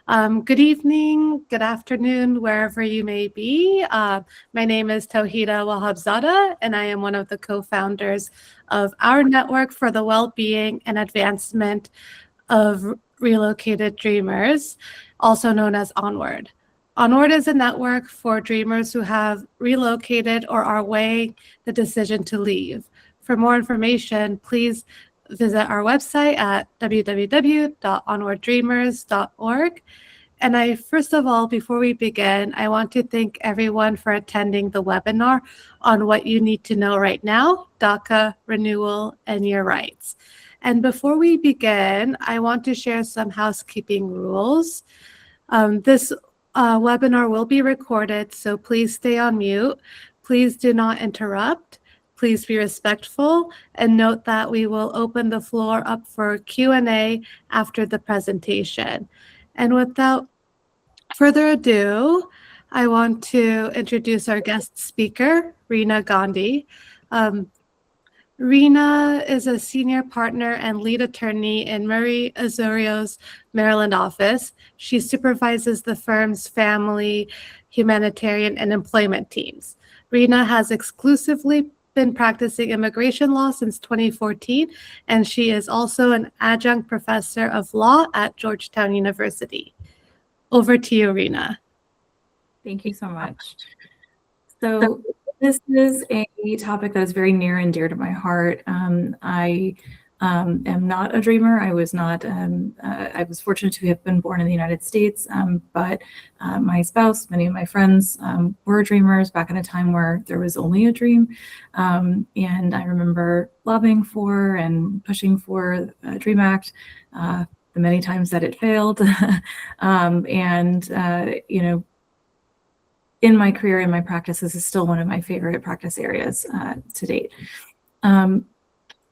Good evening, good afternoon, wherever you may be. My name is Tawhida Wahabzada, and I am one of the co-founders of our network for the well-being and advancement of relocated dreamers, also known as ONWARD. ONWARD is a network for dreamers who have relocated or are weighing the decision to leave. For more information, please visit our website at www.onwarddreamers.org. And first of all, before we begin, I want to thank everyone for attending the webinar on what you need to know right now, DACA, renewal, and your rights. And before we begin, I want to share some housekeeping rules. This webinar will be recorded, so please stay on mute. Please do not interrupt. Please be respectful, and note that we will open the floor up for Q&A after the presentation. And without further ado, I want to introduce our guest speaker, Rina Gandhi. Rina is a senior partner and lead attorney in Murray Osorio's Maryland office. She supervises the firm's family, humanitarian, and employment teams. Rina has exclusively been practicing immigration law since 2014, and she is also an adjunct professor of law at Georgetown University. Over to you, Rina. Thank you so much. So this is a topic that is very near and dear to my heart. I am not a dreamer. I was fortunate to have been born in the United States, but my spouse, many of my friends were dreamers back in a time where there was only a dream. And I remember lobbying for and pushing for the DREAM Act the many times that it failed. In my career, in my practice, this is still one of my favorite practice areas to date.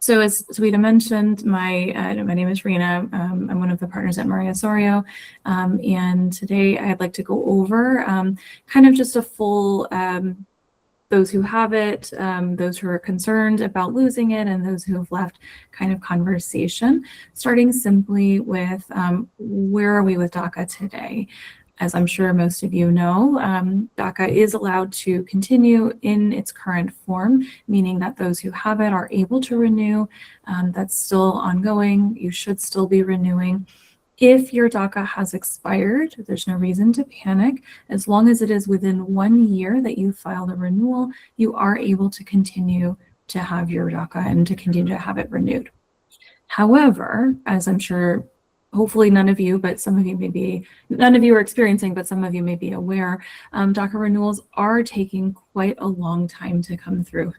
So as Tawhida mentioned, my name is Rina. I'm one of the partners at Murray Osorio. And today I'd like to go over kind of just a full, those who have it, those who are concerned about losing it, and those who have left kind of conversation, starting simply with where are we with DACA today? As I'm sure most of you know, DACA is allowed to continue in its current form, meaning that those who have it are able to renew. That's still ongoing. You should still be renewing. If your DACA has expired, there's no reason to panic. As long as it is within 1 year that you filed a renewal, you are able to continue to have your DACA and to continue to have it renewed. However, as I'm sure hopefully none of you, but some of you may be, none of you are experiencing, but some of you may be aware, DACA renewals are taking quite a long time to come through.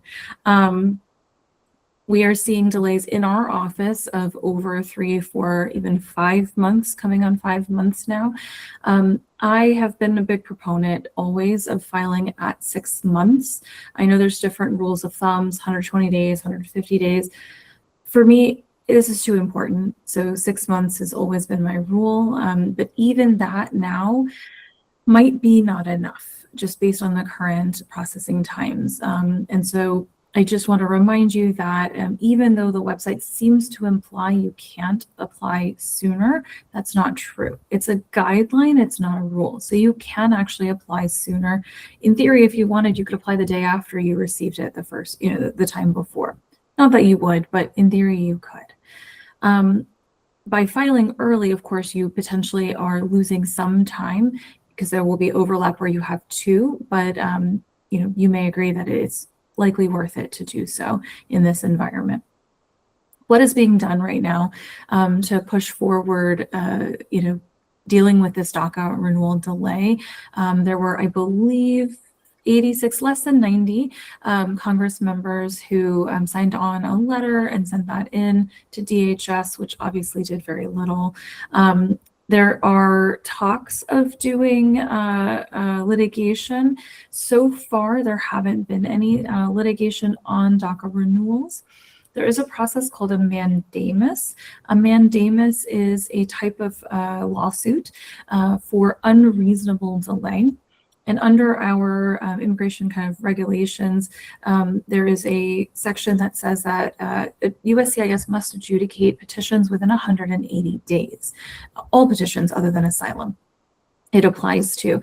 We are seeing delays in our office of over 3, 4, even 5 months, coming on 5 months now. I have been a big proponent always of filing at 6 months. I know there's different rules of thumbs, 120 days, 150 days. For me, this is too important. So 6 months has always been my rule, but even that now might be not enough just based on the current processing times. And so I just want to remind you that even though the website seems to imply you can't apply sooner, that's not true. It's a guideline, it's not a rule. So you can actually apply sooner. In theory, if you wanted, you could apply the day after you received it the time before. Not that you would, but in theory you could. By filing early, of course, you potentially are losing some time because there will be overlap where you have 2, but you may agree that it's likely worth it to do so in this environment. What is being done right now to push forward, dealing with this DACA renewal delay? There were, I believe, 86, less than 90 Congress members who signed on a letter and sent that in to DHS, which obviously did very little. There are talks of doing litigation. So far, there haven't been any litigation on DACA renewals. There is a process called a mandamus. A mandamus is a type of lawsuit for unreasonable delay. And under our immigration kind of regulations, there is a section that says that USCIS must adjudicate petitions within 180 days, all petitions other than asylum. it applies to.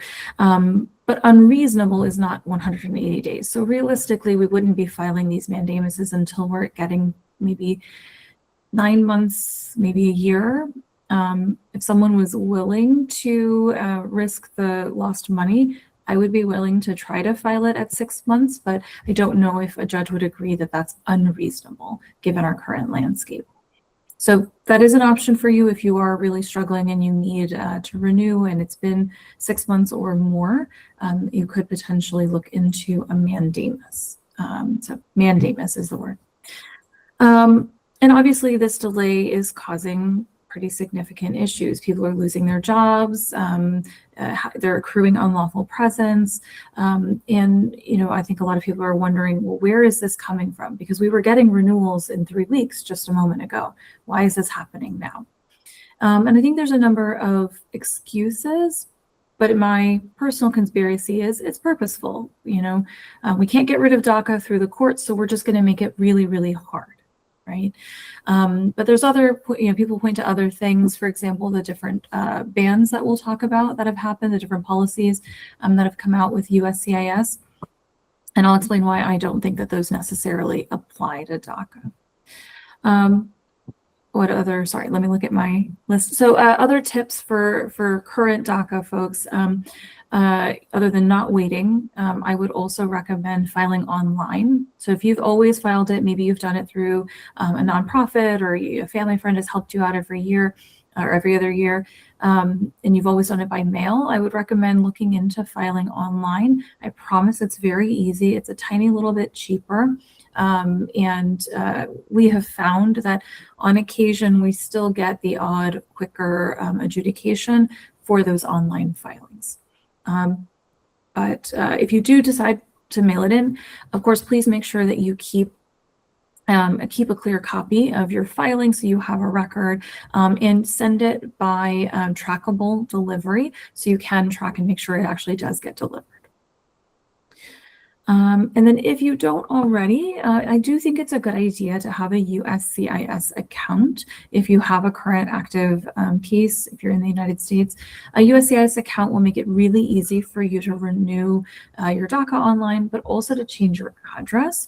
But unreasonable is not 180 days. So realistically, we wouldn't be filing these mandamuses until we're getting maybe 9 months, maybe a year. If someone was willing to risk the lost money, I would be willing to try to file it at 6 months, but I don't know if a judge would agree that that's unreasonable given our current landscape. So that is an option for you if you are really struggling and you need to renew and it's been 6 months or more. You could potentially look into a mandamus. So mandamus is the word. And obviously this delay is causing pretty significant issues. People are losing their jobs, they're accruing unlawful presence. And, you know, I think a lot of people are wondering, well, where is this coming from? Because we were getting renewals in 3 weeks just a moment ago. Why is this happening now? And I think there's a number of excuses, but my personal conspiracy is it's purposeful. You know, we can't get rid of DACA through the courts, so we're just going to make it really, really hard. Right. But there's other, you know, people point to other things, for example, the different bans that we'll talk about that have happened, the different policies that have come out with USCIS. And I'll explain why I don't think that those necessarily apply to DACA. What other, sorry, let me look at my list. So other tips for current DACA folks, other than not waiting, I would also recommend filing online. So if you've always filed it, maybe you've done it through a nonprofit or a family friend has helped you out every year or every other year, and you've always done it by mail, I would recommend looking into filing online. I promise it's very easy. It's a tiny little bit cheaper. And we have found that on occasion, we still get the odd quicker adjudication for those online filings. But if you do decide to mail it in, of course, please make sure that you keep a clear copy of your filing so you have a record, and send it by trackable delivery so you can track and make sure it actually does get delivered. And then if you don't already, I do think it's a good idea to have a USCIS account if you have a current active case, if you're in the United States. A USCIS account will make it really easy for you to renew your DACA online, but also to change your address.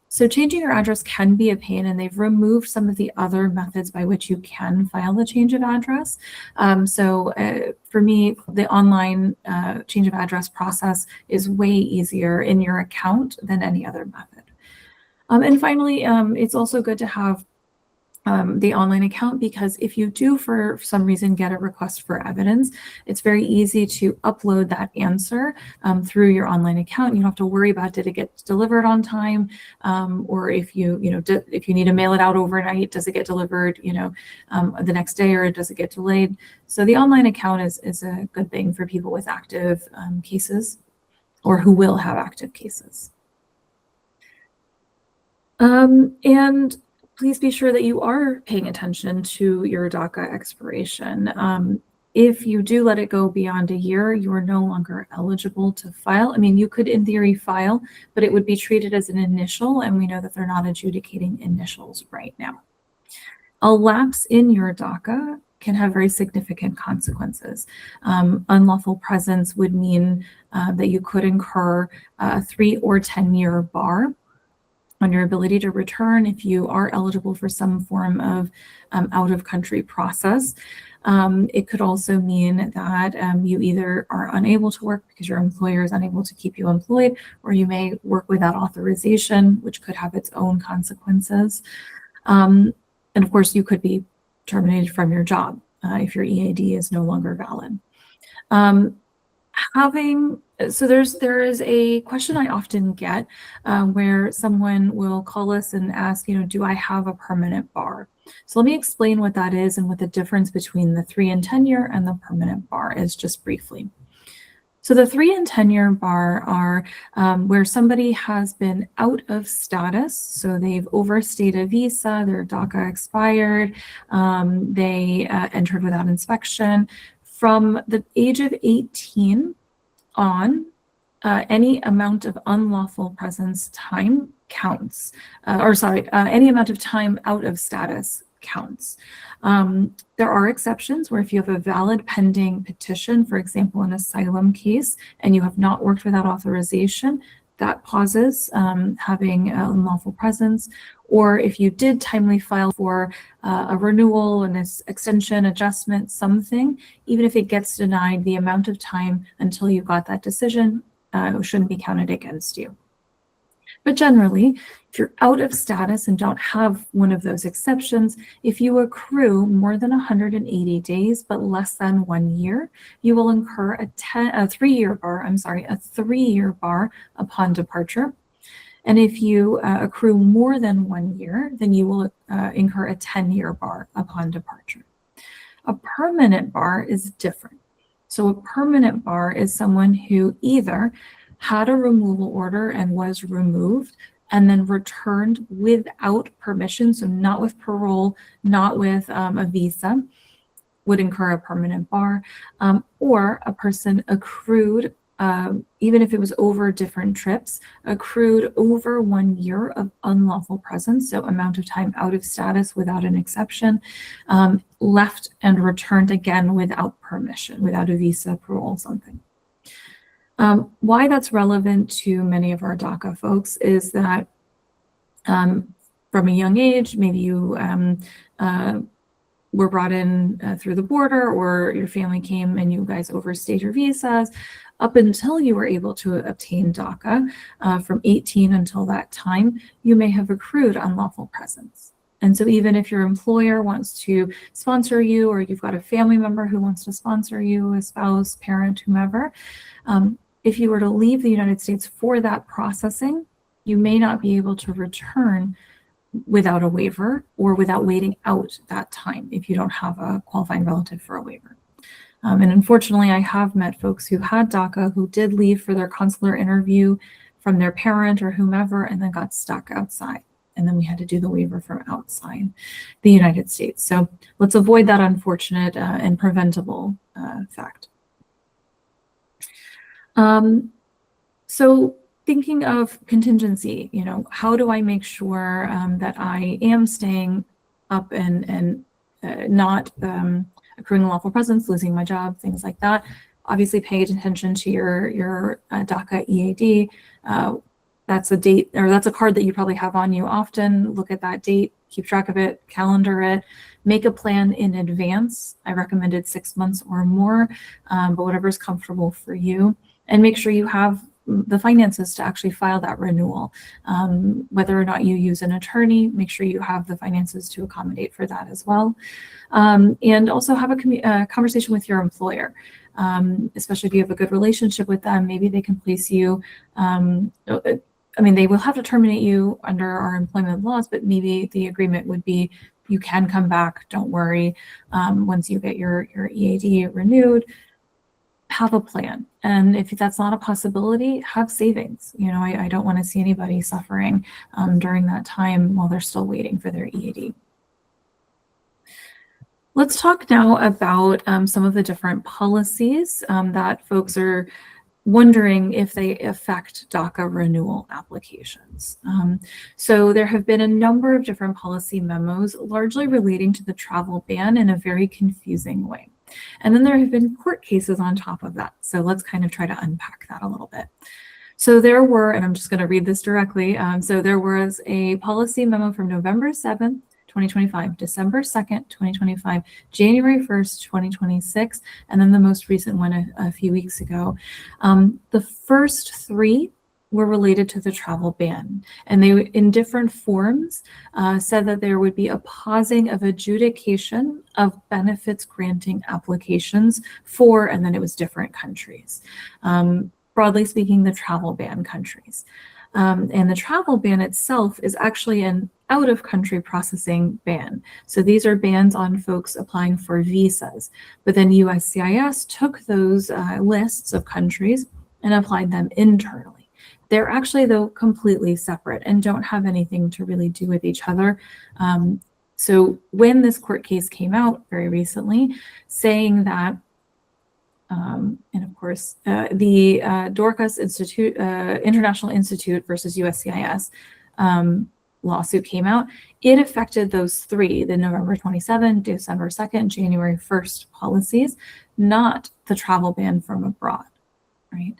So changing your address can be a pain, and they've removed some of the other methods by which you can file a change of address. For me, the online change of address process is way easier in your account than any other method. And finally, it's also good to have the online account, because if you do for some reason get a request for evidence, it's very easy to upload that answer through your online account. You don't have to worry about did it get delivered on time, or if you need to mail it out overnight, does it get delivered the next day, or does it get delayed? So the online account is a good thing for people with active cases, or who will have active cases. And please be sure that you are paying attention to your DACA expiration. If you do let it go beyond a year, you are no longer eligible to file. I mean, you could in theory file, but it would be treated as an initial, and we know that they're not adjudicating initials right now. A lapse in your DACA can have very significant consequences. Unlawful presence would mean that you could incur a 3 or 10-year bar on your ability to return if you are eligible for some form of out-of-country process. It could also mean that you either are unable to work because your employer is unable to keep you employed, or you may work without authorization, which could have its own consequences. And of course, you could be terminated from your job if your EAD is no longer valid. There is a question I often get where someone will call us and ask, do I have a permanent bar? So let me explain what that is and what the difference between the 3 and 10 year and the permanent bar is, just briefly. So the 3 and 10 year bar are where somebody has been out of status. So they've overstayed a visa, their DACA expired, they entered without inspection. From the age of 18 on, any amount of unlawful presence time counts, any amount of time out of status counts. There are exceptions where if you have a valid pending petition, for example, an asylum case, and you have not worked without authorization, that pauses having unlawful presence. Or if you did timely file for a renewal, an extension, adjustment, something, even if it gets denied, the amount of time until you got that decision shouldn't be counted against you. But generally, if you're out of status and don't have one of those exceptions, if you accrue more than 180 days but less than 1 year, you will incur a 3-year bar upon departure. And if you accrue more than 1 year, then you will incur a 10-year bar upon departure. A permanent bar is different. So a permanent bar is someone who either had a removal order and was removed and then returned without permission, so not with parole, not with a visa, would incur a permanent bar, or a person accrued, even if it was over different trips, accrued over 1 year of unlawful presence, so amount of time out of status without an exception, left and returned again without permission, without a visa, parole, something. Why that's relevant to many of our DACA folks is that from a young age, maybe you were brought in through the border, or your family came and you guys overstayed your visas. Up until you were able to obtain DACA, from 18 until that time, you may have accrued unlawful presence. And so even if your employer wants to sponsor you, or you've got a family member who wants to sponsor you, a spouse, parent, whomever, if you were to leave the United States for that processing, you may not be able to return without a waiver or without waiting out that time if you don't have a qualifying relative for a waiver. And unfortunately, I have met folks who had DACA who did leave for their consular interview from their parent or whomever and then got stuck outside. And then we had to do the waiver from outside the United States. So let's avoid that unfortunate and preventable fact. So thinking of contingency, how do I make sure that I am staying up and not accruing unlawful presence, losing my job, things like that? Obviously, paying attention to your DACA EAD. That's a date, or that's a card that you probably have on you often. Look at that date, keep track of it, calendar it, make a plan in advance. I recommended 6 months or more, but whatever's comfortable for you. And make sure you have the finances to actually file that renewal. Whether or not you use an attorney, make sure you have the finances to accommodate for that as well. And also have a conversation with your employer, especially if you have a good relationship with them. Maybe they can place you, they will have to terminate you under our employment laws, but maybe the agreement would be you can come back, don't worry. Once you get your EAD renewed, have a plan. And if that's not a possibility, have savings. I don't want to see anybody suffering during that time while they're still waiting for their EAD. Let's talk now about some of the different policies that folks are wondering if they affect DACA renewal applications. So there have been a number of different policy memos, largely relating to the travel ban in a very confusing way. And then there have been court cases on top of that. So let's kind of try to unpack that a little bit. So there were, and I'm just going to read this directly. So there was a policy memo from November 7th, 2025, December 2nd, 2025, January 1st, 2026, and then the most recent one a few weeks ago. The first three were related to the travel ban, and they, in different forms, said that there would be a pausing of adjudication of benefits granting applications for, and then it was different countries. Broadly speaking, the travel ban countries. And the travel ban itself is actually an out-of-country processing ban. So these are bans on folks applying for visas. But then USCIS took those lists of countries and applied them internally. They're actually, though, completely separate and don't have anything to really do with each other. So when this court case came out very recently, saying that, and of course, the Dorcas Institute, International Institute versus USCIS, lawsuit came out, it affected those three, the November 27, December 2nd, January 1st policies, not the travel ban from abroad, right?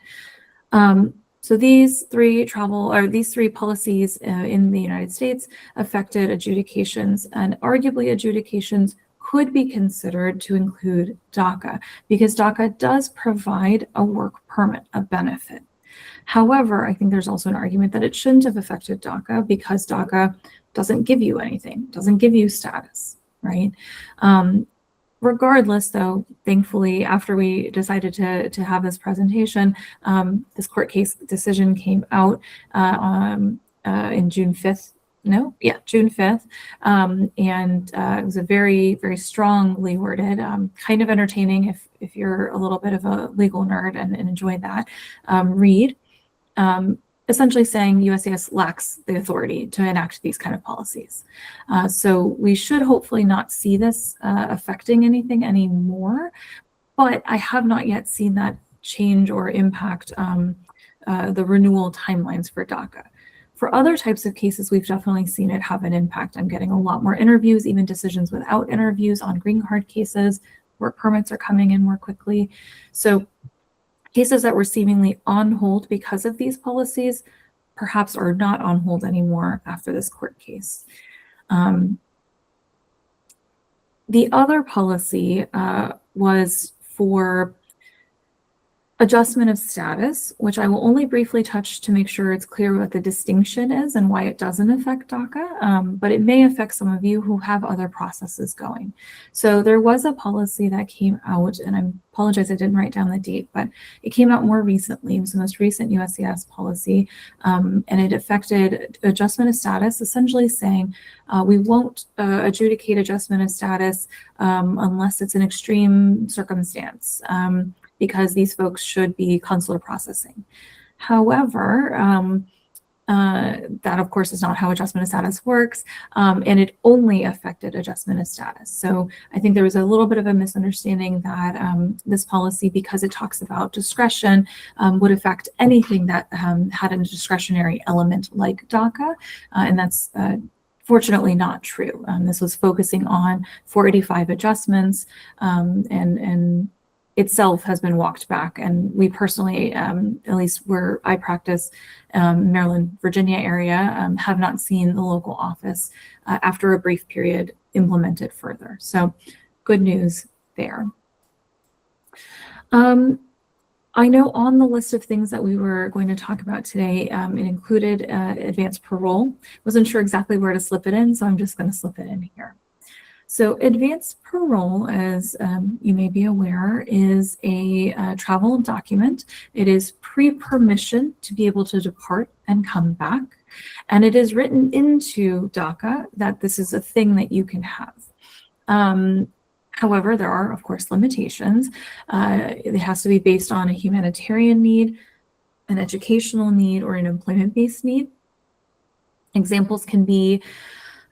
So these three policies in the United States affected adjudications, and arguably adjudications could be considered to include DACA because DACA does provide a work permit, a benefit. However, I think there's also an argument that it shouldn't have affected DACA because DACA doesn't give you anything, doesn't give you status, right? Regardless, though, thankfully, after we decided to have this presentation, this court case decision came out in June 5th. June 5th. It was a very, very strongly worded, kind of entertaining if you're a little bit of a legal nerd and enjoy that, read. Essentially saying USCIS lacks the authority to enact these kind of policies. So we should hopefully not see this affecting anything anymore, but I have not yet seen that change or impact the renewal timelines for DACA. For other types of cases, we've definitely seen it have an impact. I'm getting a lot more interviews, even decisions without interviews on green card cases. Work permits are coming in more quickly. So cases that were seemingly on hold because of these policies perhaps are not on hold anymore after this court case. The other policy was for adjustment of status, which I will only briefly touch to make sure it's clear what the distinction is and why it doesn't affect DACA, but it may affect some of you who have other processes going. So there was a policy that came out, and I apologize I didn't write down the date, but it came out more recently. It was the most recent USCIS policy, and it affected adjustment of status, essentially saying we won't adjudicate adjustment of status unless it's an extreme circumstance. Because these folks should be consular processing. However, that of course is not how adjustment of status works, and it only affected adjustment of status. So I think there was a little bit of a misunderstanding that this policy, because it talks about discretion, would affect anything that had a discretionary element like DACA, and that's fortunately not true. This was focusing on 485 adjustments, and itself has been walked back. And we personally, at least where I practice, Maryland, Virginia area, have not seen the local office after a brief period implement it further. So good news there. I know on the list of things that we were going to talk about today, it included advanced parole. Wasn't sure exactly where to slip it in, so I'm just going to slip it in here. So advanced parole, as you may be aware, is a travel document. It is pre-permission to be able to depart and come back. And it is written into DACA that this is a thing that you can have. However, there are, of course, limitations. It has to be based on a humanitarian need, an educational need, or an employment-based need. Examples can be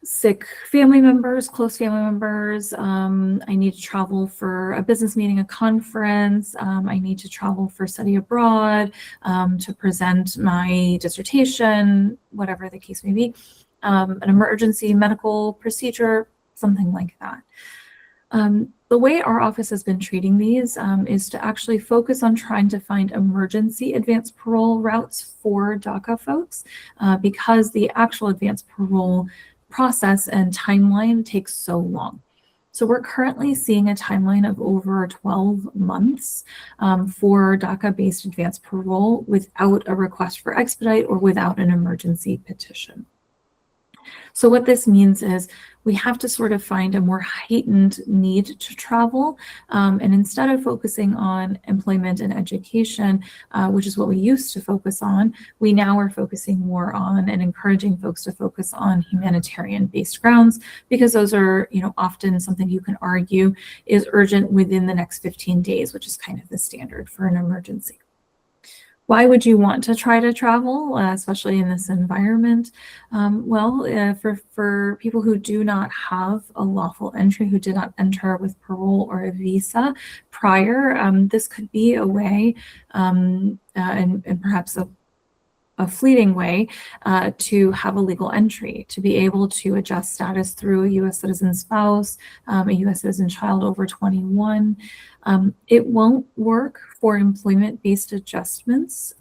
sick family members, close family members. I need to travel for a business meeting, a conference. I need to travel for study abroad, to present my dissertation, whatever the case may be. An emergency medical procedure, something like that. The way our office has been treating these is to actually focus on trying to find emergency advanced parole routes for DACA folks, because the actual advanced parole process and timeline takes so long. So we're currently seeing a timeline of over 12 months for DACA-based advanced parole without a request for expedite or without an emergency petition. So what this means is we have to sort of find a more heightened need to travel. And instead of focusing on employment and education, which is what we used to focus on, we now are focusing more on and encouraging folks to focus on humanitarian-based grounds, because those are, often something you can argue is urgent within the next 15 days, which is kind of the standard for an emergency. Why would you want to try to travel, especially in this environment? For people who do not have a lawful entry, who did not enter with parole or a visa prior, this could be a way and perhaps a a fleeting way to have a legal entry, to be able to adjust status through a U.S. citizen spouse, a U.S. citizen child over 21. It won't work for employment-based adjustments.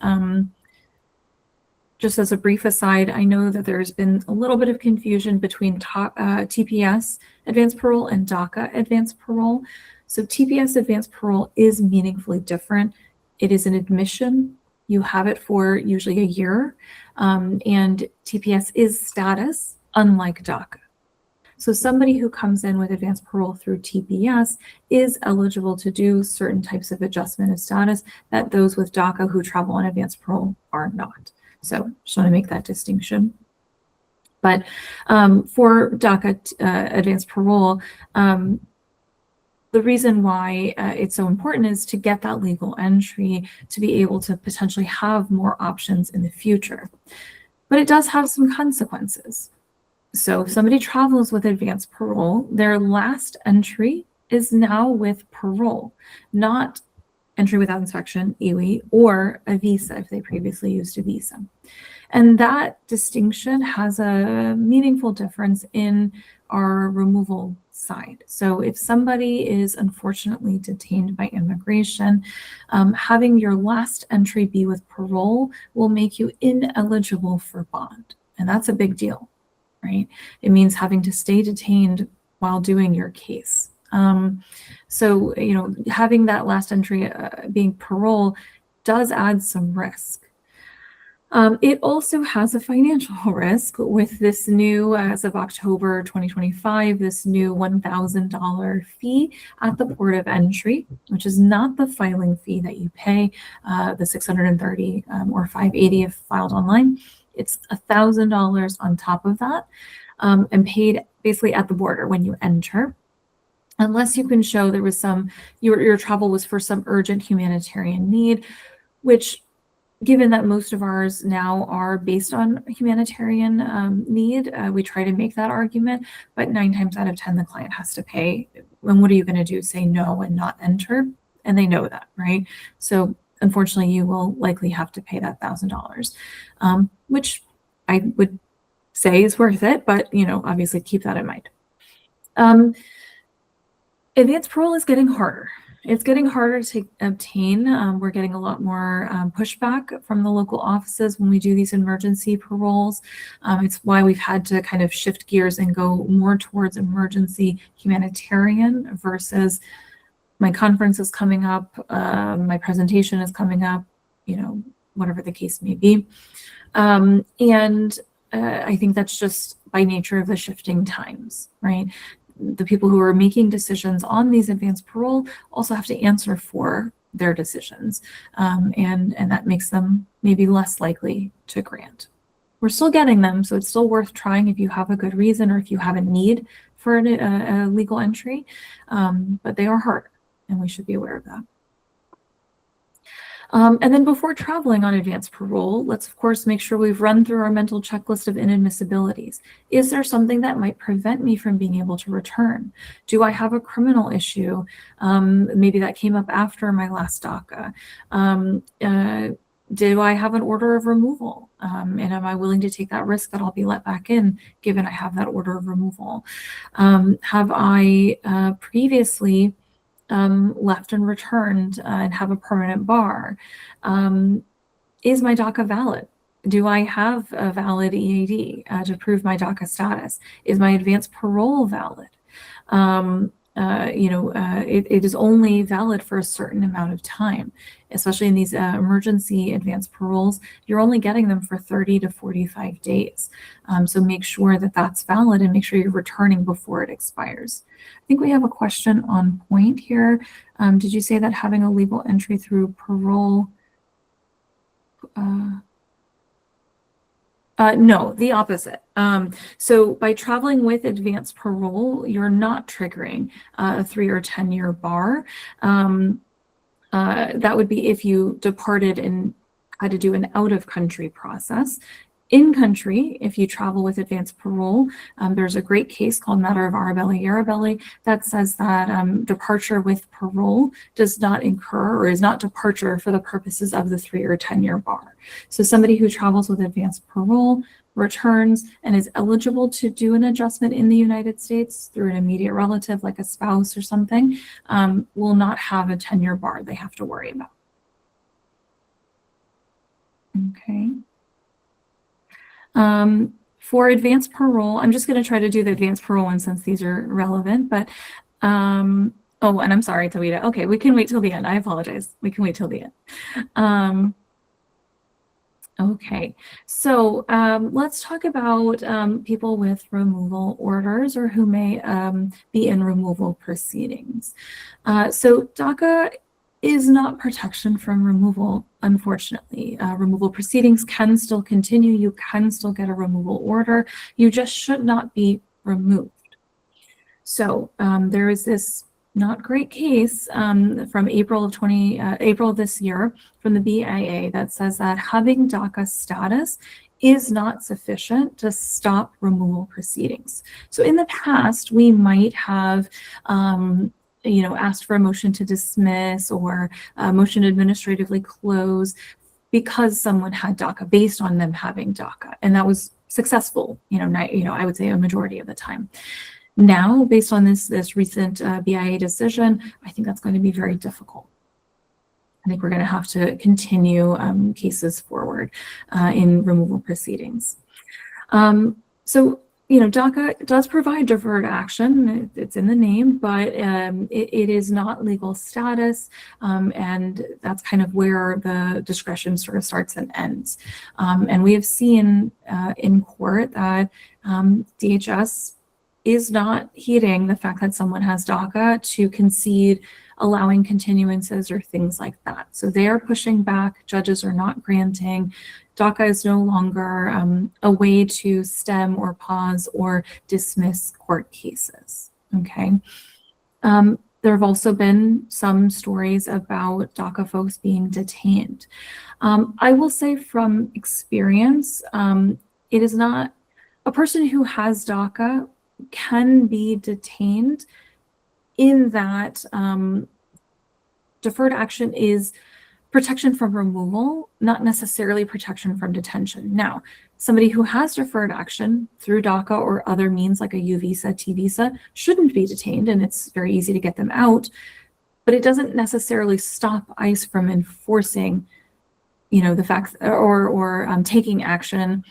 Just as a brief aside, I know that there's been a little bit of confusion between TPS advanced parole and DACA advanced parole. So TPS advanced parole is meaningfully different. It is an admission. You have it for usually a year, and TPS is status, unlike DACA. So somebody who comes in with advanced parole through TPS is eligible to do certain types of adjustment of status that those with DACA who travel on advanced parole are not. So just want to make that distinction. But for DACA advanced parole, the reason why it's so important is to get that legal entry to be able to potentially have more options in the future. But it does have some consequences. So if somebody travels with advanced parole, their last entry is now with parole, not entry without inspection, EWI, or a visa if they previously used a visa. And that distinction has a meaningful difference in our removal side. So if somebody is unfortunately detained by immigration, having your last entry be with parole will make you ineligible for bond. And that's a big deal, right? It means having to stay detained while doing your case. So, you know, having that last entry being parole does add some risk. It also has a financial risk with this new, as of October 2025, this new $1,000 fee at the port of entry, which is not the filing fee that you pay, the $630 or $580 if filed online. It's $1,000 on top of that, and paid basically at the border when you enter, unless you can show there was some, your travel was for some urgent humanitarian need, which, given that most of ours now are based on humanitarian need, we try to make that argument, but 9 times out of 10, the client has to pay. And what are you going to do? Say no and not enter? And they know that, right? So unfortunately, you will likely have to pay that $1,000, which I would say is worth it, but, you know, obviously keep that in mind. Advanced parole is getting harder. It's getting harder to obtain. We're getting a lot more pushback from the local offices when we do these emergency paroles. It's why we've had to kind of shift gears and go more towards emergency humanitarian versus my conference is coming up, my presentation is coming up, you know, whatever the case may be. And I think that's just by nature of the shifting times, right? The people who are making decisions on these advanced parole also have to answer for their decisions. And that makes them maybe less likely to grant. We're still getting them, so it's still worth trying if you have a good reason or if you have a need for a legal entry, but they are harder, and we should be aware of that. And then before traveling on advanced parole, let's of course make sure we've run through our mental checklist of inadmissibilities. Is there something that might prevent me from being able to return? Do I have a criminal issue? Maybe that came up after my last DACA. Do I have an order of removal? And am I willing to take that risk that I'll be let back in given I have that order of removal? Have I previously left and returned and have a permanent bar? Is my DACA valid? Do I have a valid EAD to prove my DACA status? Is my advanced parole valid? It is only valid for a certain amount of time, especially in these emergency advanced paroles. You're only getting them for 30 to 45 days. So make sure that that's valid and make sure you're returning before it expires. I think we have a question on point here. Did you say that having a legal entry through parole? No, the opposite. So by traveling with advanced parole, you're not triggering a 3 or 10-year bar. That would be if you departed and had to do an out-of-country process. In country, if you travel with advanced parole, there's a great case called Matter of Arabelli that says that departure with parole does not incur or is not departure for the purposes of the 3 or 10-year bar. So somebody who travels with advanced parole, returns, and is eligible to do an adjustment in the United States through an immediate relative like a spouse or something, will not have a 10-year bar they have to worry about. Okay. For advanced parole, I'm just going to try to do the advanced parole one since these are relevant, but, oh, and I'm sorry, Tawita. Okay, we can wait till the end. I apologize. We can wait till the end. Okay, so let's talk about people with removal orders or who may be in removal proceedings. So DACA is not protection from removal, unfortunately. Removal proceedings can still continue. You can still get a removal order. You just should not be removed. So there is this not great case from April of this year from the BIA that says that having DACA status is not sufficient to stop removal proceedings. So in the past, we might have asked for a motion to dismiss or a motion to administratively close because someone had DACA based on them having DACA, and that was successful. I would say a majority of the time. Now, based on this recent BIA decision, I think that's going to be very difficult. I think we're going to have to continue cases forward in removal proceedings. So DACA does provide deferred action. It's in the name, but it is not legal status, and that's kind of where the discretion sort of starts and ends. And we have seen in court that DHS is not heeding the fact that someone has DACA to concede allowing continuances or things like that. So they are pushing back. Judges are not granting. DACA is no longer a way to stem or pause or dismiss court cases. Okay. There have also been some stories about DACA folks being detained. I will say from experience, it is not a person who has DACA can be detained in that deferred action is protection from removal, not necessarily protection from detention. Now, somebody who has deferred action through DACA or other means like a U visa, T visa shouldn't be detained, and it's very easy to get them out, but it doesn't necessarily stop ICE from enforcing, the fact or taking action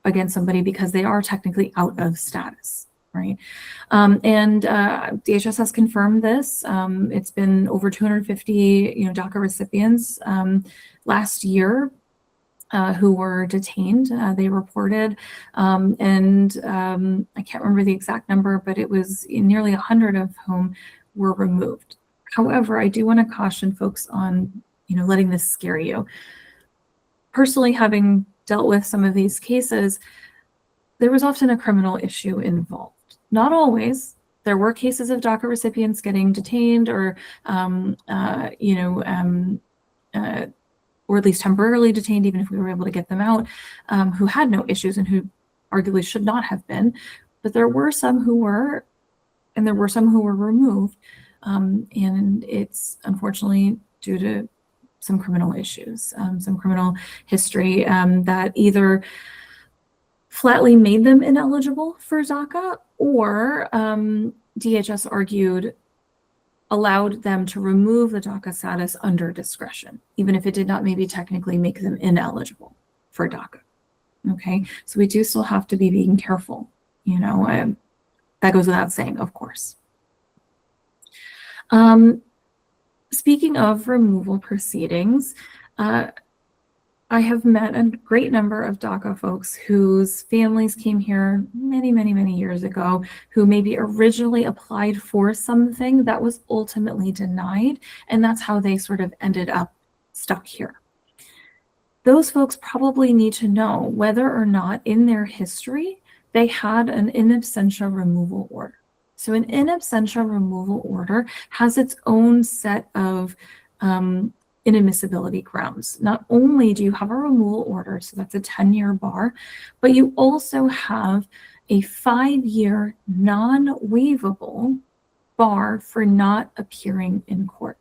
against somebody because they are technically out of status, right? And DHS has confirmed this. It's been over 250, DACA recipients last year who were detained. They reported, and I can't remember the exact number, but it was nearly 100 of whom were removed. However, I do want to caution folks on, letting this scare you. Personally, having dealt with some of these cases, there was often a criminal issue involved. Not always. There were cases of DACA recipients getting detained or, or at least temporarily detained, even if we were able to get them out, who had no issues and who arguably should not have been. But there were some who were, and there were some who were removed. And it's unfortunately due to some criminal issues, some criminal history that either flatly made them ineligible for DACA or DHS argued allowed them to remove the DACA status under discretion, even if it did not maybe technically make them ineligible for DACA. Okay, so we do still have to be being careful, that goes without saying, of course. Speaking of removal proceedings, I have met a great number of DACA folks whose families came here many, many, many years ago, who maybe originally applied for something that was ultimately denied, and that's how they sort of ended up stuck here. Those folks probably need to know whether or not in their history they had an in absentia removal order. So an in absentia removal order has its own set of inadmissibility grounds. Not only do you have a removal order, so that's a 10-year bar, but you also have a 5-year non-waivable bar for not appearing in court.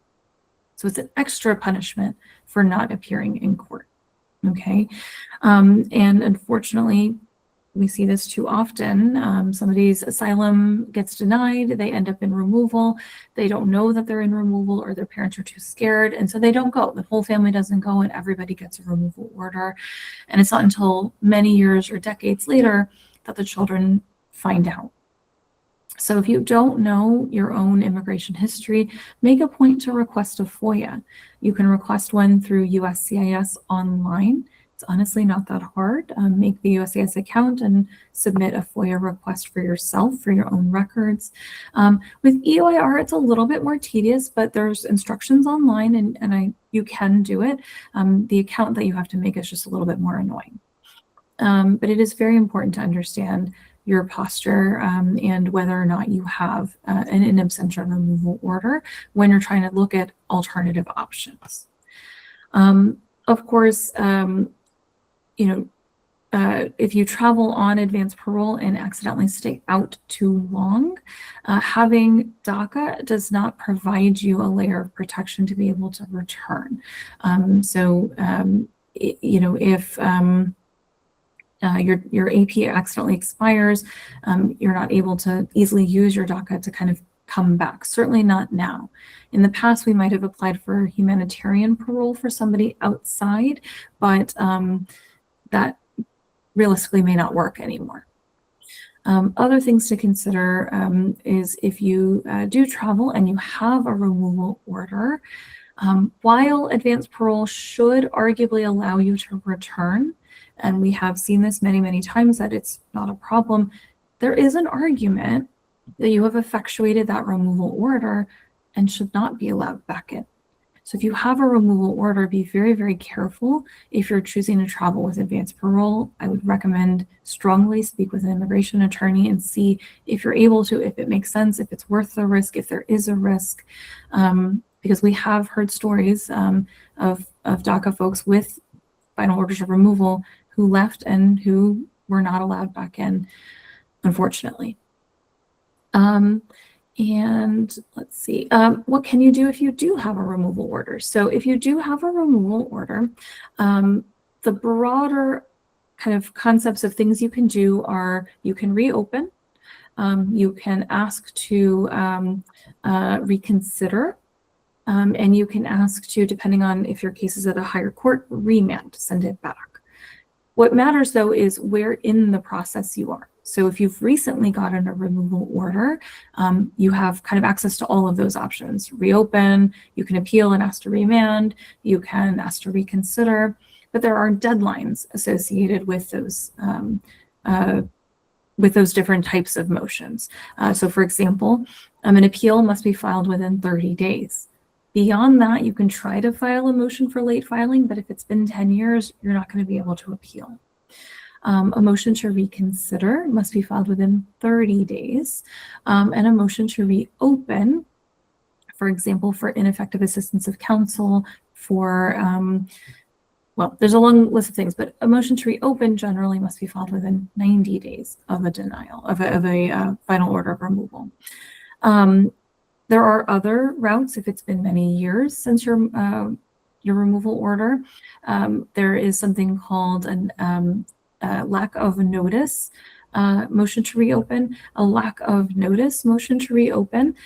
So it's an extra punishment for not appearing in court. Okay. And unfortunately, we see this too often. Somebody's asylum gets denied, they end up in removal. They don't know that they're in removal, or their parents are too scared, and so they don't go. The whole family doesn't go, and everybody gets a removal order. And it's not until many years or decades later that the children find out. So if you don't know your own immigration history, make a point to request a FOIA. You can request one through USCIS online. It's honestly not that hard. Make the USCIS account and submit a FOIA request for yourself, for your own records. With EOIR, it's a little bit more tedious, but there's instructions online, and you can do it. The account that you have to make is just a little bit more annoying. But it is very important to understand your posture and whether or not you have an in absentia removal order when you're trying to look at alternative options. Of course, if you travel on advanced parole and accidentally stay out too long, having DACA does not provide you a layer of protection to be able to return. If your AP accidentally expires, you're not able to easily use your DACA to kind of come back. Certainly not now. In the past, we might have applied for humanitarian parole for somebody outside, but that realistically may not work anymore. Other things to consider is if you do travel and you have a removal order, while advanced parole should arguably allow you to return, and we have seen this many, many times that it's not a problem, there is an argument that you have effectuated that removal order and should not be allowed back in. So if you have a removal order, be very, very careful. If you're choosing to travel with advanced parole, I would recommend strongly speak with an immigration attorney and see if you're able to, if it makes sense, if it's worth the risk, if there is a risk, because we have heard stories of DACA folks with final orders of removal who left and who were not allowed back in, unfortunately. And let's see, what can you do if you do have a removal order? So if you do have a removal order, the broader kind of concepts of things you can do are you can reopen, you can ask to reconsider, and you can ask to, depending on if your case is at a higher court, remand, send it back. What matters though is where in the process you are. So if you've recently gotten a removal order, you have kind of access to all of those options. Reopen, you can appeal and ask to remand, you can ask to reconsider, but there are deadlines associated with those different types of motions. So for example, an appeal must be filed within 30 days. Beyond that, you can try to file a motion for late filing, but if it's been 10 years, you're not going to be able to appeal. A motion to reconsider must be filed within 30 days, and a motion to reopen, for example, for ineffective assistance of counsel, for, well, there's a long list of things, but a motion to reopen generally must be filed within 90 days of a denial, of a final order of removal. There are other routes if it's been many years since your removal order. There is something called an lack of notice motion to reopen. A lack of notice motion to reopen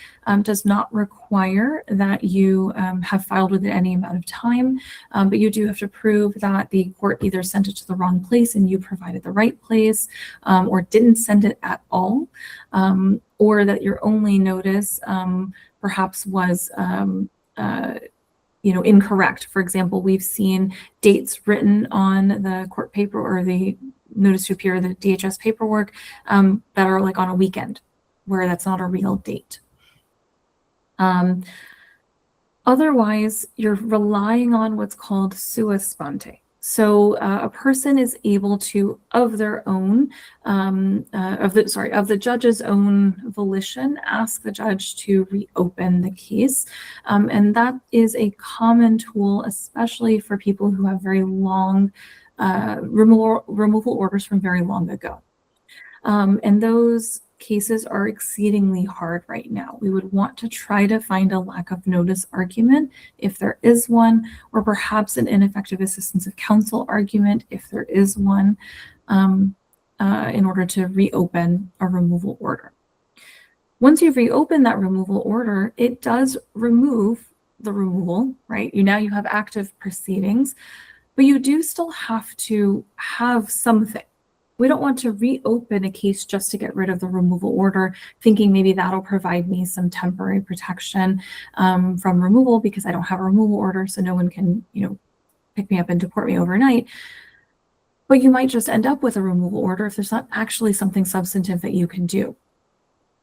does not require that you have filed within any amount of time, but you do have to prove that the court either sent it to the wrong place and you provided the right place, or didn't send it at all, or that your only notice perhaps was incorrect. For example, we've seen dates written on the court paper or the notice to appear, the DHS paperwork, that are like on a weekend, where that's not a real date. Otherwise, you're relying on what's called sua sponte. So a person is able to, of their own, of the judge's own volition, ask the judge to reopen the case. And that is a common tool, especially for people who have very long removal orders from very long ago. And those cases are exceedingly hard right now. We would want to try to find a lack of notice argument if there is one, or perhaps an ineffective assistance of counsel argument if there is one, in order to reopen a removal order. Once you've reopened that removal order, it does remove the removal, right? Now you have active proceedings, but you do still have to have something. We don't want to reopen a case just to get rid of the removal order, thinking maybe that'll provide me some temporary protection from removal because I don't have a removal order, so no one can, pick me up and deport me overnight. But you might just end up with a removal order if there's not actually something substantive that you can do.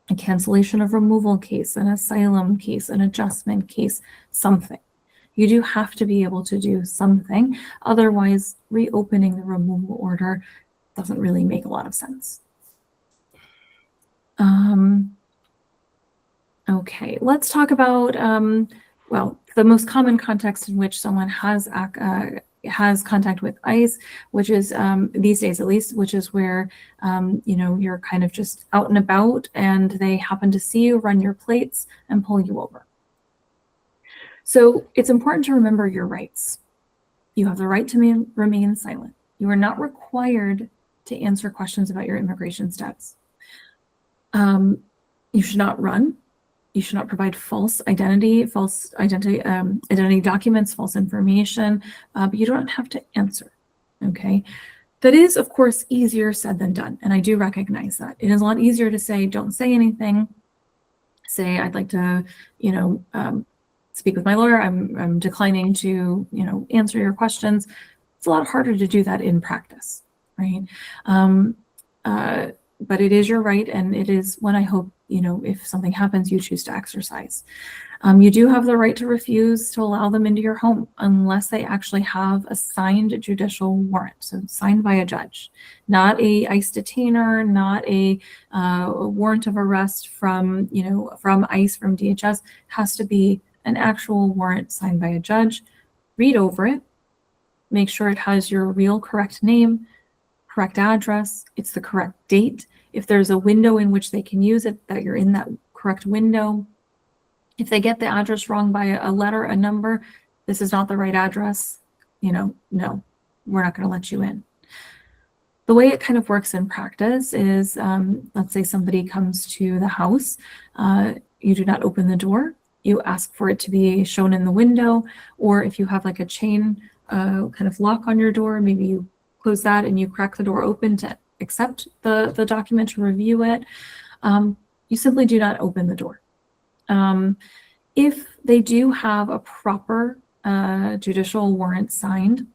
A cancellation of removal case, an asylum case, an adjustment case, something. You do have to be able to do something. Otherwise, reopening the removal order doesn't really make a lot of sense. Okay, let's talk about, the most common context in which someone has contact with ICE, which is these days at least, which is where, you're kind of just out and about and they happen to see you, run your plates, and pull you over. So it's important to remember your rights. You have the right to remain silent. You are not required to answer questions about your immigration status. You should not run. You should not provide false identity documents, false information, but you don't have to answer, okay? That is, of course, easier said than done, and I do recognize that. It is a lot easier to say, don't say anything. Say, I'd like to, speak with my lawyer. I'm declining to, answer your questions. It's a lot harder to do that in practice. Right. But it is your right. And it is one I hope, if something happens, you choose to exercise. You do have the right to refuse to allow them into your home unless they actually have a signed judicial warrant. So signed by a judge, not a ICE detainer, not a warrant of arrest from ICE, from DHS. It has to be an actual warrant signed by a judge. Read over it. Make sure it has your real correct name, correct address, it's the correct date. If there's a window in which they can use it, that you're in that correct window. If they get the address wrong by a letter, a number, this is not the right address, no, we're not going to let you in. The way it kind of works in practice is, let's say somebody comes to the house, you do not open the door, you ask for it to be shown in the window, or if you have like a chain kind of lock on your door, maybe you close that and you crack the door open to accept the document, to review it. You simply do not open the door. If they do have a proper judicial warrant signed,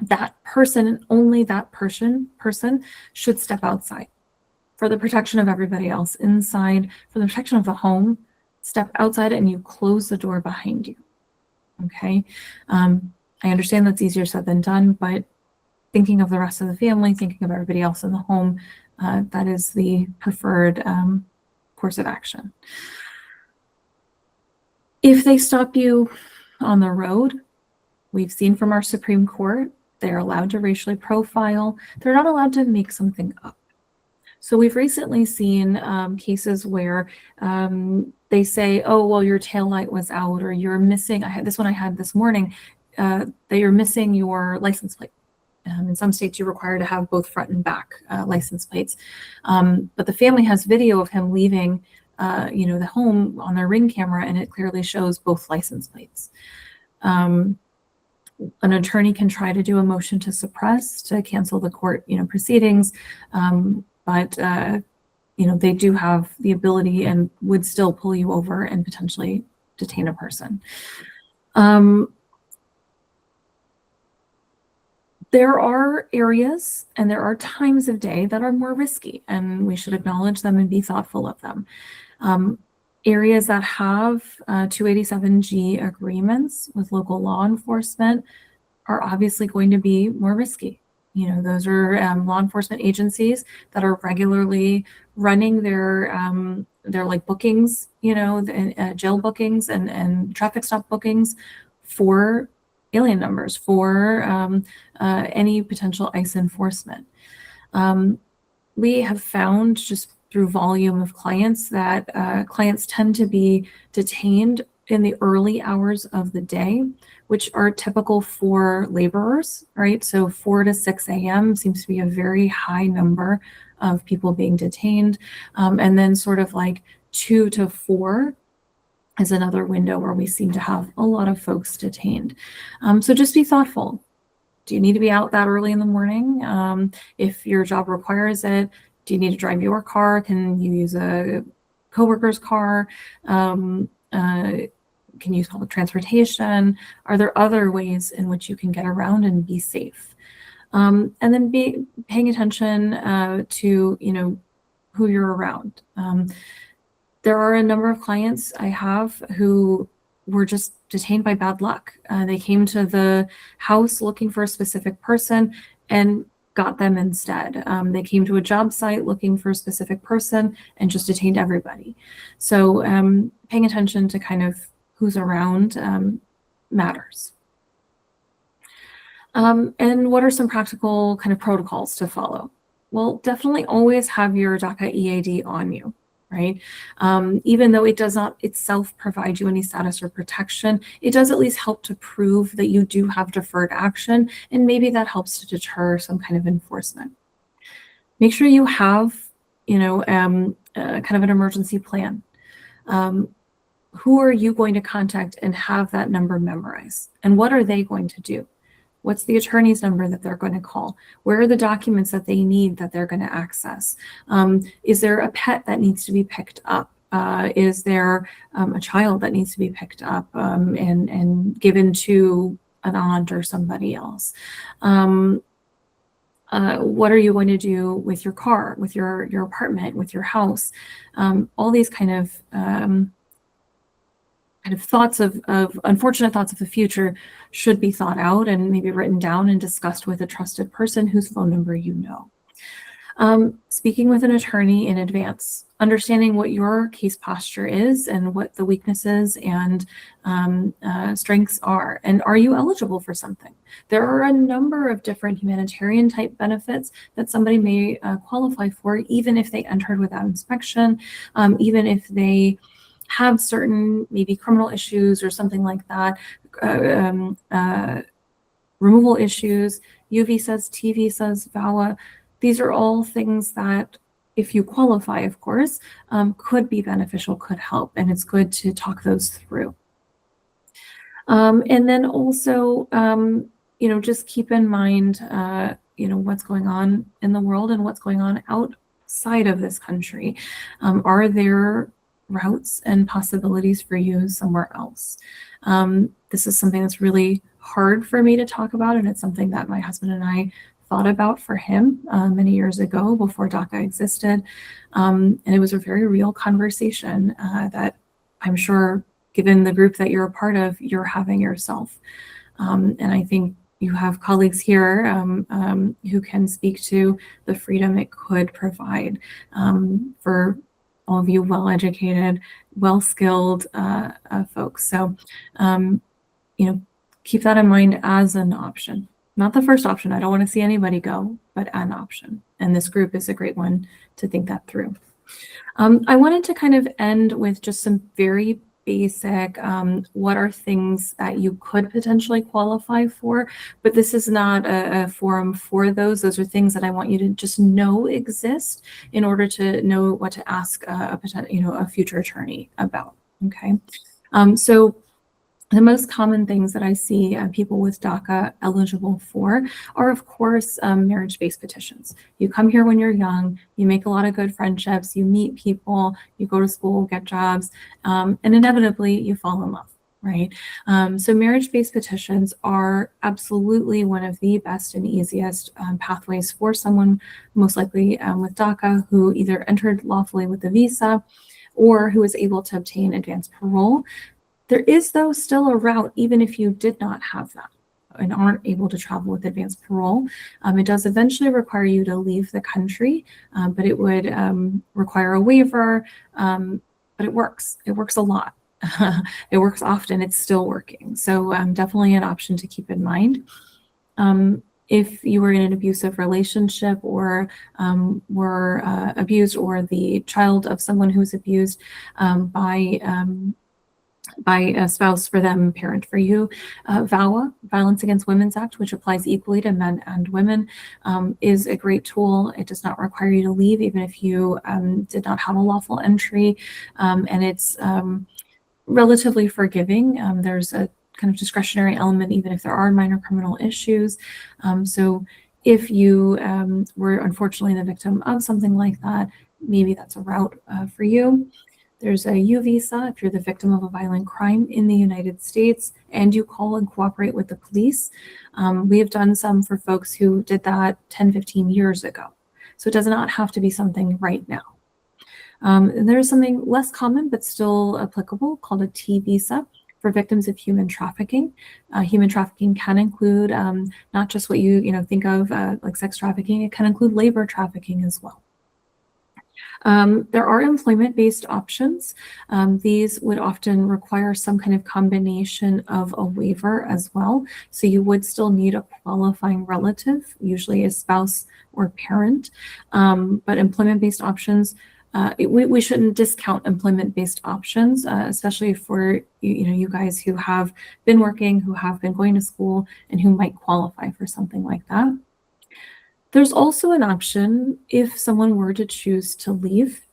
that person and only that person should step outside for the protection of everybody else inside, for the protection of the home. Step outside and you close the door behind you. Okay. I understand that's easier said than done, but thinking of the rest of the family, thinking of everybody else in the home, that is the preferred course of action. If they stop you on the road, we've seen from our Supreme Court, they're allowed to racially profile. They're not allowed to make something up. So we've recently seen cases where they say, oh, well, your taillight was out, or you're missing, I had this morning, that you're missing your license plate. In some states, you're required to have both front and back license plates. But the family has video of him leaving the home on their Ring camera, and it clearly shows both license plates. An attorney can try to do a motion to suppress, to cancel the court proceedings, but they do have the ability and would still pull you over and potentially detain a person. There are areas and there are times of day that are more risky, and we should acknowledge them and be thoughtful of them. Areas that have 287G agreements with local law enforcement, are obviously going to be more risky. You know, those are law enforcement agencies that are regularly running their like bookings, you know, jail bookings and traffic stop bookings for alien numbers, for any potential ICE enforcement. We have found just through volume of clients that clients tend to be detained in the early hours of the day, which are typical for laborers, right? So 4 to 6 a.m. seems to be a very high number of people being detained. And then sort of like 2 to 4 is another window where we seem to have a lot of folks detained. So just be thoughtful. Do you need to be out that early in the morning? If your job requires it, do you need to drive your car? Can you use a coworker's car? Can you use public transportation? Are there other ways in which you can get around and be safe? And then be paying attention to, you know, who you're around. There are a number of clients I have who were just detained by bad luck. They came to the house looking for a specific person and got them instead. They came to a job site looking for a specific person and just detained everybody. So paying attention to kind of who's around matters. And what are some practical kind of protocols to follow? Well, definitely always have your DACA EAD on you, right? Even though it does not itself provide you any status or protection, it does at least help to prove that you do have deferred action, and maybe that helps to deter some kind of enforcement. Make sure you have, you know, kind of an emergency plan. Who are you going to contact and have that number memorized? And what are they going to do? What's the attorney's number that they're going to call? Where are the documents that they need that they're going to access? Is there a pet that needs to be picked up? Is there a child that needs to be picked up and given to an aunt or somebody else? What are you going to do with your car, with your apartment, with your house? All these kind of thoughts of unfortunate thoughts of the future should be thought out and maybe written down and discussed with a trusted person whose phone number you know. Speaking with an attorney in advance, understanding what your case posture is and what the weaknesses and strengths are, and are you eligible for something? There are a number of different humanitarian type benefits that somebody may qualify for, even if they entered without inspection, even if they have certain maybe criminal issues or something like that, removal issues, U visas, T visas, VAWA. These are all things that, if you qualify, of course, could be beneficial, could help, and it's good to talk those through. And then also, you know, just keep in mind, you know, what's going on in the world and what's going on outside of this country. Are there routes and possibilities for you somewhere else? This is something that's really hard for me to talk about, and it's something that my husband and I thought about for him many years ago before DACA existed. And it was a very real conversation that I'm sure, given the group that you're a part of, you're having yourself. And I think you have colleagues here who can speak to the freedom it could provide for all of you well-educated, well-skilled folks. So, you know, keep that in mind as an option. Not the first option. I don't want to see anybody go, but an option. And this group is a great one to think that through. I wanted to kind of end with just some very basic, what are things that you could potentially qualify for, but this is not a forum for those. Those are things that I want you to just know exist in order to know what to ask a future attorney about. Okay, so the most common things that I see people with DACA eligible for are, of course, marriage-based petitions. You come here when you're young, you make a lot of good friendships, you meet people, you go to school, get jobs, and inevitably you fall in love, right? So marriage-based petitions are absolutely one of the best and easiest pathways for someone, most likely with DACA, who either entered lawfully with a visa or who was able to obtain advanced parole. There is, though, still a route, even if you did not have that, and aren't able to travel with advanced parole. It does eventually require you to leave the country, but it would require a waiver, but it works. It works a lot. It works often. It's still working. So definitely an option to keep in mind. If you were in an abusive relationship or were abused, or the child of someone who's abused by a spouse for them, parent for you, VAWA, Violence Against Women's Act, which applies equally to men and women, is a great tool. It does not require you to leave, even if you did not have a lawful entry, and it's relatively forgiving. There's a kind of discretionary element, even if there are minor criminal issues. So if you were unfortunately the victim of something like that, maybe that's a route for you. There's a U visa if you're the victim of a violent crime in the United States and you call and cooperate with the police. We have done some for folks who did that 10, 15 years ago. So it does not have to be something right now. And there's something less common but still applicable called a T visa for victims of human trafficking. Human trafficking can include not just what you think of like sex trafficking. It can include labor trafficking as well. There are employment-based options. These would often require some kind of combination of a waiver as well. So you would still need a qualifying relative, usually a spouse or parent. But employment-based options, we shouldn't discount employment-based options, especially for you guys who have been working, who have been going to school, and who might qualify for something like that. There's also an option if someone were to choose to leave,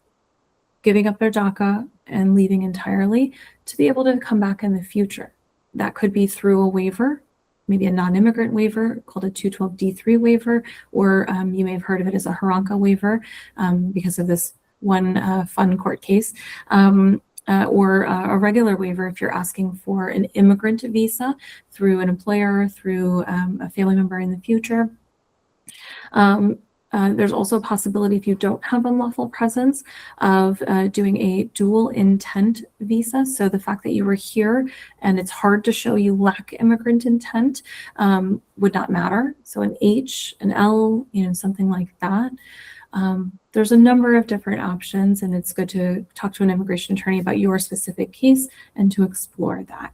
giving up their DACA and leaving entirely, to be able to come back in the future. That could be through a waiver, maybe a non-immigrant waiver called a 212D3 waiver, or you may have heard of it as a Haranka waiver because of this one fun court case, or a regular waiver if you're asking for an immigrant visa through an employer, through a family member in the future. There's also a possibility, if you don't have unlawful presence, of doing a dual intent visa. So the fact that you were here and it's hard to show you lack immigrant intent would not matter. So an H, an L, something like that. There's a number of different options, and it's good to talk to an immigration attorney about your specific case and to explore that.